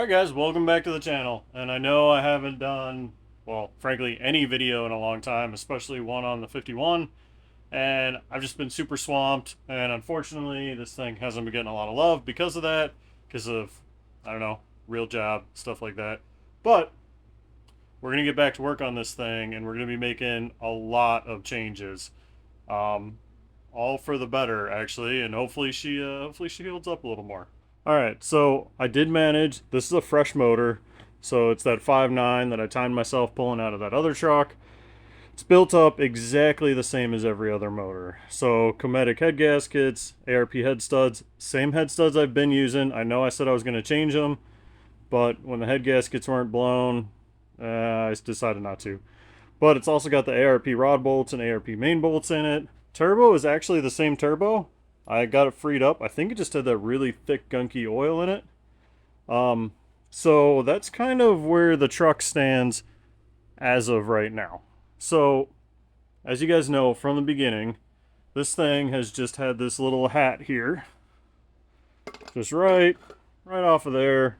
Alright guys, welcome back to the channel. And I know I haven't done, well, frankly, any video in a long time, especially one on the 51. And I've just been super swamped, and unfortunately this thing hasn't been getting a lot of love because of that, because of, I don't know, real job, stuff like that. But we're going to get back to work on this thing, and we're going to be making a lot of changes. Um, all for the better, actually, and hopefully she holds up a little more. All right, so I did manage. This is a fresh motor, so it's that 5.9 that I timed myself pulling out of that other truck. It's built up exactly the same as every other motor. So Cometic head gaskets, ARP head studs, same head studs I've been using. I know I said I was going to change them, but when the head gaskets weren't blown, I decided not to. But it's also got the ARP rod bolts and ARP main bolts in it. Turbo is actually the same turbo. I got it freed up. I think it just had that really thick, gunky oil in it. So that's kind of where the truck stands as of right now. So, as you guys know from the beginning, this thing has just had this little hat here. Just right off of there.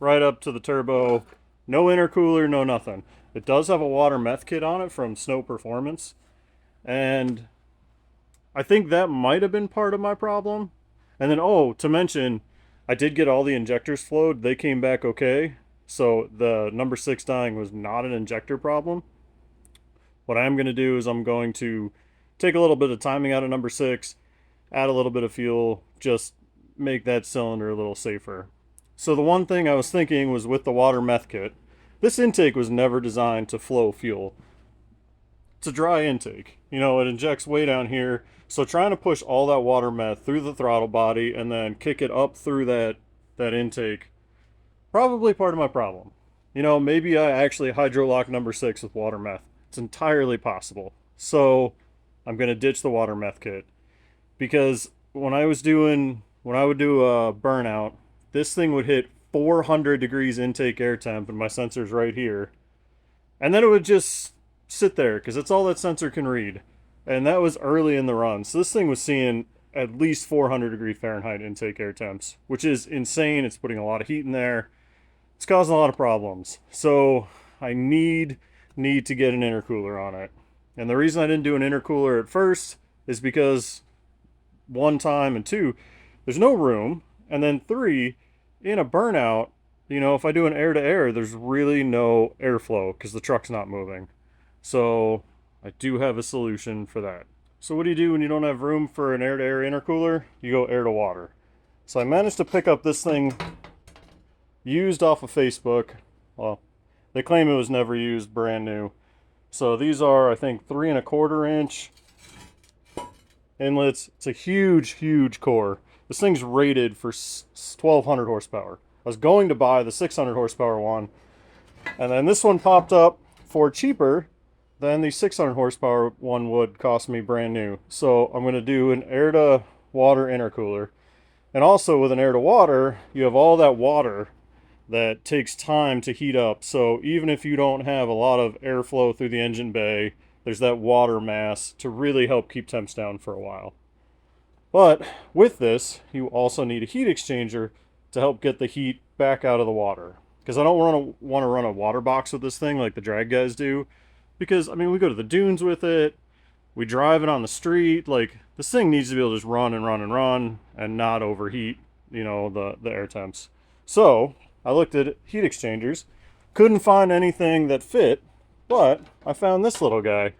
Right up to the turbo. No intercooler, no nothing. It does have a water meth kit on it from Snow Performance. And I think that might have been part of my problem. And then, oh, to mention, I did get all the injectors flowed. They came back okay. So the number 6 dying was not an injector problem. What I am going to do is I'm going to take a little bit of timing out of number 6, add a little bit of fuel, just make that cylinder a little safer. So the one thing I was thinking was with the water meth kit, this intake was never designed to flow fuel. It's a dry intake. You know, it injects way down here. So trying to push all that water meth through the throttle body and then kick it up through that intake, probably part of my problem. You know, maybe I actually hydrolock number 6 with water meth. It's entirely possible. So I'm going to ditch the water meth kit. Because when I would do a burnout, this thing would hit 400 degrees intake air temp, and my sensor's right here. And then it would just sit there, because that's all that sensor can read. And that was early in the run. So this thing was seeing at least 400 degree Fahrenheit intake air temps, which is insane. It's putting a lot of heat in there. It's causing a lot of problems. So I need to get an intercooler on it. And the reason I didn't do an intercooler at first is because 1 time, and 2, there's no room. And then 3, in a burnout, you know, if I do an air to air, there's really no airflow because the truck's not moving. So I do have a solution for that. So what do you do when you don't have room for an air to air intercooler? You go air to water. So I managed to pick up this thing used off of Facebook. Well, they claim it was never used, brand new. So these are, I think, 3¼ inch inlets. It's a huge core. This thing's rated for 1200 horsepower. I was going to buy the 600 horsepower one, and then this one popped up for cheaper than the 600 horsepower one would cost me brand new. So I'm going to do an air to water intercooler. And also with an air to water, you have all that water that takes time to heat up. So even if you don't have a lot of airflow through the engine bay, there's that water mass to really help keep temps down for a while. But with this, you also need a heat exchanger to help get the heat back out of the water. Because I don't want to run a water box with this thing like the drag guys do. Because, I mean, we go to the dunes with it, we drive it on the street, like, this thing needs to be able to just run and not overheat, you know, the air temps. So, I looked at heat exchangers, couldn't find anything that fit, but I found this little guy.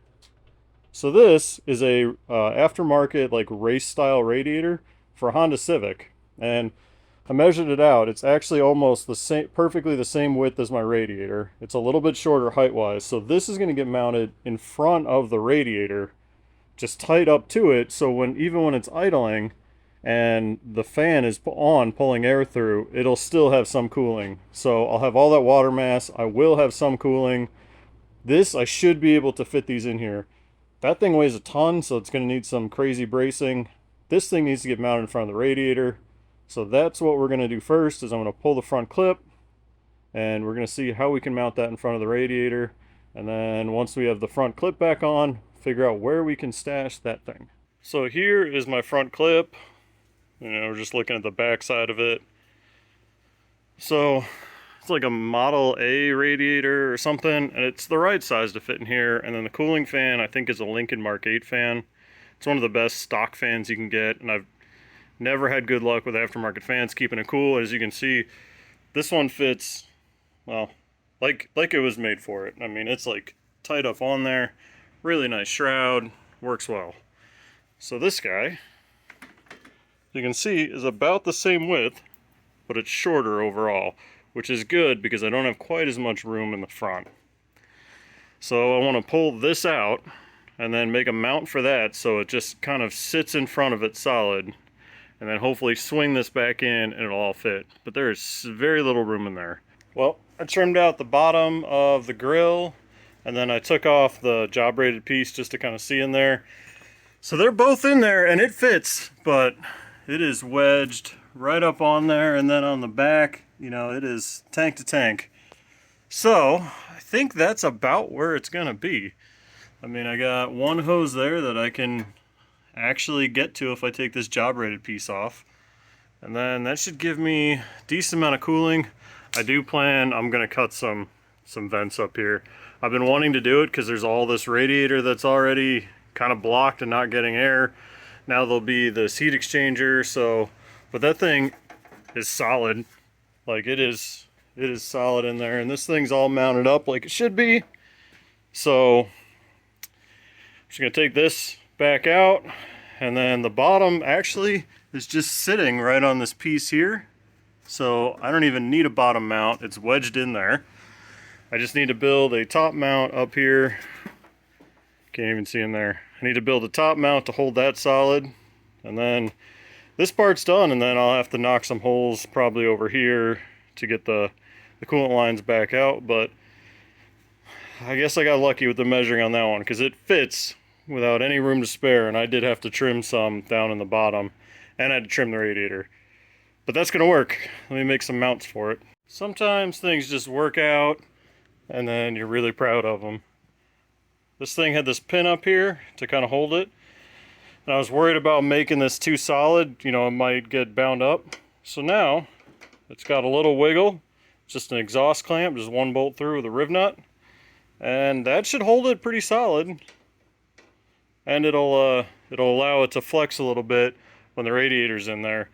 So this is a aftermarket, like, race-style radiator for a Honda Civic, and I measured it out. It's actually almost the same, perfectly the same width as my radiator. It's a little bit shorter height-wise, so this is going to get mounted in front of the radiator, just tight up to it, so even when it's idling and the fan is on pulling air through, it'll still have some cooling. So I'll have all that water mass. I will have some cooling. This, I should be able to fit these in here. That thing weighs a ton, so it's going to need some crazy bracing. This thing needs to get mounted in front of the radiator. So that's what we're going to do first, is I'm going to pull the front clip, and we're going to see how we can mount that in front of the radiator. And then once we have the front clip back on, figure out where we can stash that thing. So here is my front clip. You know, we're just looking at the back side of it. So it's like a Model A radiator or something, and it's the right size to fit in here. And then the cooling fan, I think, is a Lincoln Mark 8 fan. It's one of the best stock fans you can get, and I've never had good luck with aftermarket fans keeping it cool. As you can see, this one fits, well, like it was made for it. I mean, it's like tight up on there, really nice shroud, works well. So this guy, you can see, is about the same width, but it's shorter overall, which is good because I don't have quite as much room in the front. So I want to pull this out and then make a mount for that so it just kind of sits in front of it solid, and then hopefully swing this back in and it'll all fit. But there is very little room in there. Well, I trimmed out the bottom of the grill, and then I took off the job rated piece just to kind of see in there. So they're both in there and it fits, but it is wedged right up on there, and then on the back, you know, it is tank to tank. So I think that's about where it's gonna be. I mean, I got one hose there that I can actually get to if I take this job rated piece off, and then that should give me a decent amount of cooling. I do plan, I'm gonna cut some vents up here. I've been wanting to do it because there's all this radiator that's already kind of blocked and not getting air. Now there'll be this heat exchanger, so, but that thing is solid. Like it is solid in there, and this thing's all mounted up like it should be. So I'm just gonna take this back out, and then the bottom actually is just sitting right on this piece here. So I don't even need a bottom mount, it's wedged in there. I just need to build a top mount up here. Can't even see in there. I need to build a top mount to hold that solid, and then this part's done, and then I'll have to knock some holes probably over here to get the coolant lines back out. But I guess I got lucky with the measuring on that one because it fits without any room to spare, and I did have to trim some down in the bottom, and I had to trim the radiator. But that's gonna work. Let me make some mounts for it. Sometimes things just work out, and then you're really proud of them. This thing had this pin up here to kind of hold it, and I was worried about making this too solid, you know, it might get bound up. So now it's got a little wiggle, just an exhaust clamp, just one bolt through with a riv nut, and that should hold it pretty solid. And it'll allow it to flex a little bit when the radiator's in there.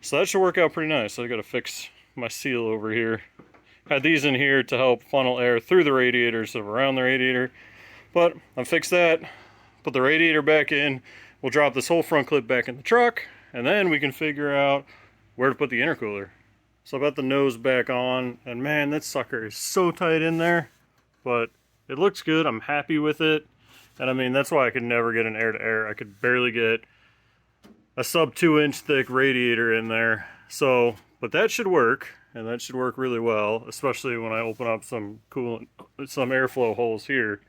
So that should work out pretty nice. So I gotta fix my seal over here. Had these in here to help funnel air through the radiator instead of around the radiator. But I fixed that, put the radiator back in, we'll drop this whole front clip back in the truck, and then we can figure out where to put the intercooler. So I got the nose back on, and man, that sucker is so tight in there, but it looks good, I'm happy with it. And I mean, that's why I could never get an air-to-air. I could barely get a sub 2-inch thick radiator in there. So, but that should work, and that should work really well, especially when I open up some coolant, some airflow holes here.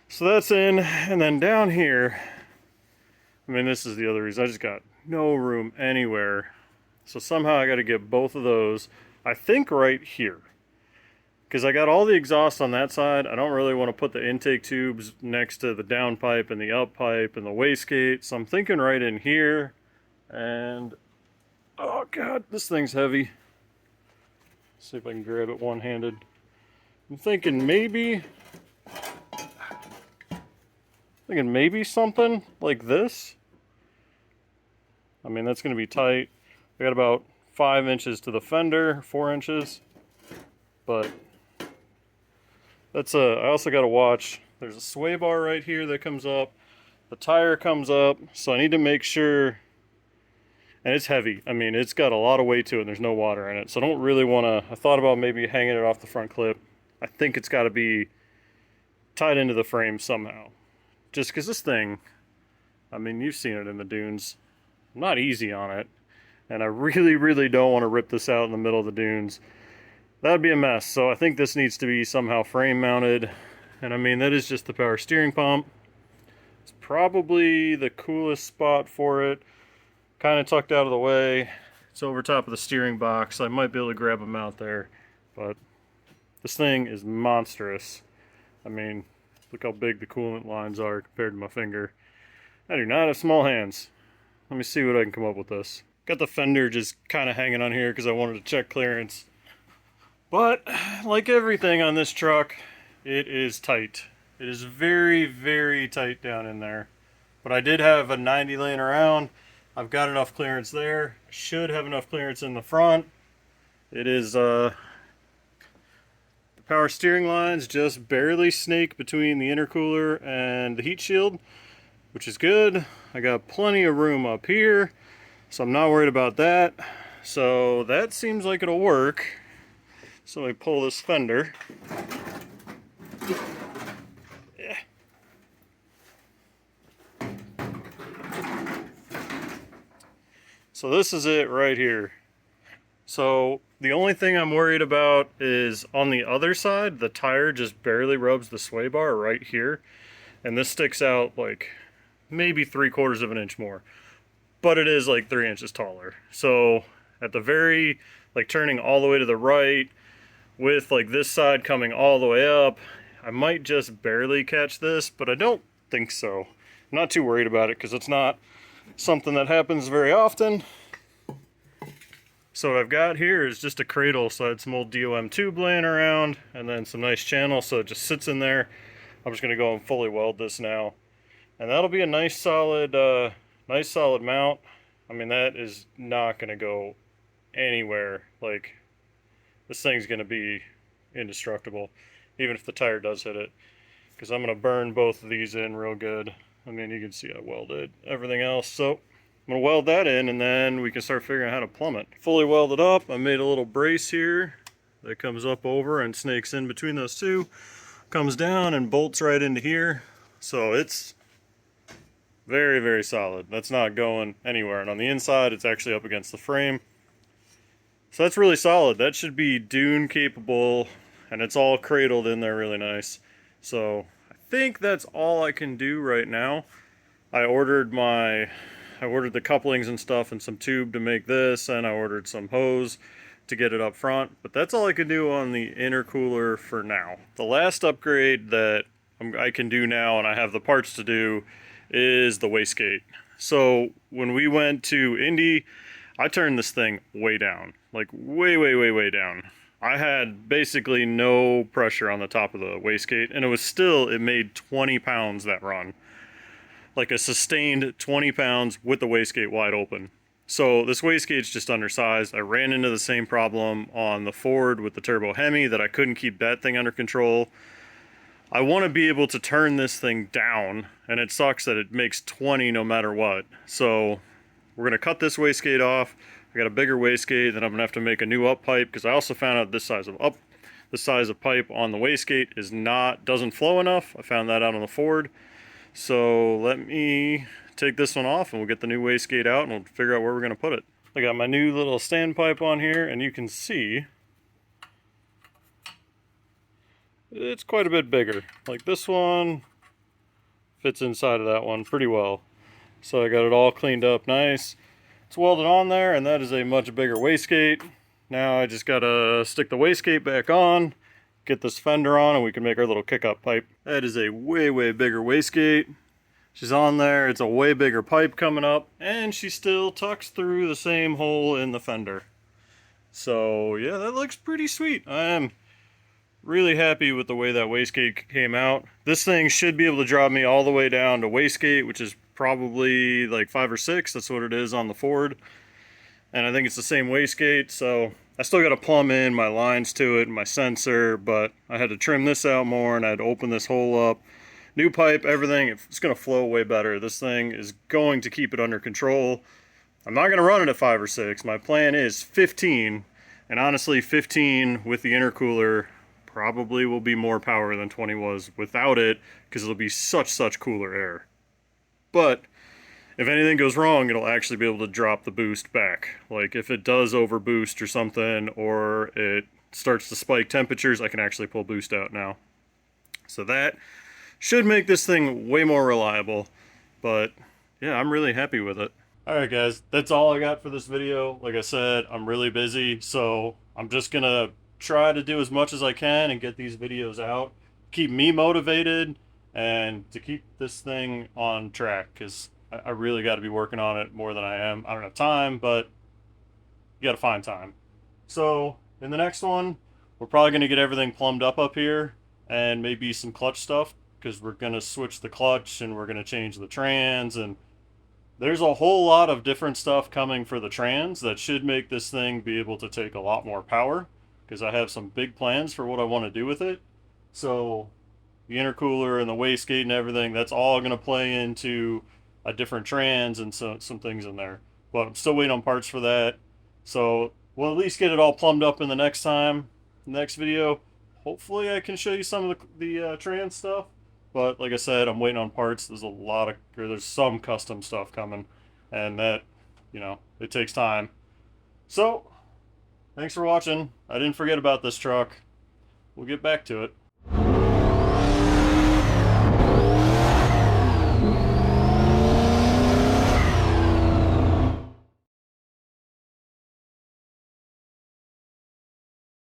So that's in, and then down here, I mean, this is the other reason. I just got no room anywhere. So somehow I got to get both of those, I think right here. Because I got all the exhaust on that side. I don't really want to put the intake tubes next to the down pipe and the up pipe and the wastegate. So I'm thinking right in here. And, oh God, this thing's heavy. Let's see if I can grab it one-handed. I'm thinking maybe something like this. I mean, that's going to be tight. I got about 5 inches to the fender, 4 inches. But that's I also got to watch. There's a sway bar right here that comes up. The tire comes up. So I need to make sure. And it's heavy. I mean, it's got a lot of weight to it, and there's no water in it. So I don't really want to. I thought about maybe hanging it off the front clip. I think it's got to be tied into the frame somehow. Just because this thing, I mean, you've seen it in the dunes. I'm not easy on it. And I really, really don't want to rip this out in the middle of the dunes. That'd be a mess. So I think this needs to be somehow frame mounted. And I mean, that is just the power steering pump. It's probably the coolest spot for it. Kind of tucked out of the way. It's over top of the steering box. I might be able to grab a mount there. But this thing is monstrous. I mean, look how big the coolant lines are compared to my finger. I do not have small hands. Let me see what I can come up with this. Got the fender just kind of hanging on here because I wanted to check clearance. But like everything on this truck, it is tight. It is very, very tight down in there. But I did have a 90 laying around. I've got enough clearance there. Should have enough clearance in the front. It is the power steering lines just barely snake between the intercooler and the heat shield, which is good. I got plenty of room up here, so I'm not worried about that. So that seems like it'll work. So let me pull this fender. Yeah. So this is it right here. So the only thing I'm worried about is on the other side, the tire just barely rubs the sway bar right here. And this sticks out like maybe 3/4 of an inch more. But it is like 3 inches taller. So at the very, like turning all the way to the right, with like this side coming all the way up, I might just barely catch this, but I don't think so. I'm not too worried about it because it's not something that happens very often. So what I've got here is just a cradle, so I had some old DOM tube laying around and then some nice channel, so it just sits in there. I'm just gonna go and fully weld this now. And that'll be a nice solid mount. I mean, that is not gonna go anywhere. Like, this thing's gonna be indestructible, even if the tire does hit it, because I'm gonna burn both of these in real good. I mean, you can see I welded everything else, so I'm gonna weld that in and then we can start figuring out how to plumb it. Fully welded up, I made a little brace here that comes up over and snakes in between those two, comes down and bolts right into here. So it's very, very solid. That's not going anywhere. And on the inside, it's actually up against the frame. So that's really solid. That should be dune capable, and it's all cradled in there really nice. So I think that's all I can do right now. I ordered the couplings and stuff and some tube to make this, and I ordered some hose to get it up front, but that's all I can do on the intercooler for now. The last upgrade that I can do now, and I have the parts to do, is the wastegate. So when we went to Indy, I turned this thing way down, like way down. I had basically no pressure on the top of the wastegate, and it made 20 pounds that run. Like a sustained 20 pounds with the wastegate wide open. So this wastegate's just undersized. I ran into the same problem on the Ford with the turbo Hemi, that I couldn't keep that thing under control. I want to be able to turn this thing down, and it sucks that it makes 20 no matter what. So we're gonna cut this wastegate off. I got a bigger wastegate, then I'm gonna have to make a new up pipe, because I also found out the size of pipe on the wastegate doesn't flow enough. I found that out on the Ford. So let me take this one off and we'll get the new wastegate out and we'll figure out where we're gonna put it. I got my new little standpipe on here, and you can see it's quite a bit bigger. Like, this one fits inside of that one pretty well. So I got it all cleaned up nice. It's welded on there, and that is a much bigger wastegate. Now I just gotta stick the wastegate back on, get this fender on, and we can make our little kick-up pipe. That is a way bigger wastegate. She's on there, it's a way bigger pipe coming up, and she still tucks through the same hole in the fender. So yeah, that looks pretty sweet. I am really happy with the way that wastegate came out. This thing should be able to drop me all the way down to wastegate, which is probably like 5 or 6. That's what it is on the Ford. And I think it's the same wastegate, so I still got to plumb in my lines to it and my sensor, but I had to trim this out more, and I had to open this hole up. New pipe, everything, it's going to flow way better. This thing is going to keep it under control. I'm not going to run it at 5 or 6. My plan is 15, and honestly 15 with the intercooler probably will be more power than 20 was without it, because it'll be such cooler air. But if anything goes wrong, it'll actually be able to drop the boost back. Like, if it does overboost or something, or it starts to spike temperatures, I can actually pull boost out now. So that should make this thing way more reliable. But yeah, I'm really happy with it. Alright guys, that's all I got for this video. Like I said, I'm really busy, so I'm just gonna try to do as much as I can and get these videos out. Keep me motivated and to keep this thing on track, because I really got to be working on it more than I am. I don't have time, but you gotta find time. So in the next one, we're probably gonna get everything plumbed up here, and maybe some clutch stuff, because we're gonna switch the clutch and we're gonna change the trans, and there's a whole lot of different stuff coming for the trans that should make this thing be able to take a lot more power, because I have some big plans for what I want to do with it. So the intercooler and the wastegate and everything, that's all going to play into a different trans and some things in there. But I'm still waiting on parts for that. So we'll at least get it all plumbed up in the next video. Hopefully I can show you some of the trans stuff. But like I said, I'm waiting on parts. There's some custom stuff coming, and that, it takes time. So, thanks for watching. I didn't forget about this truck. We'll get back to it.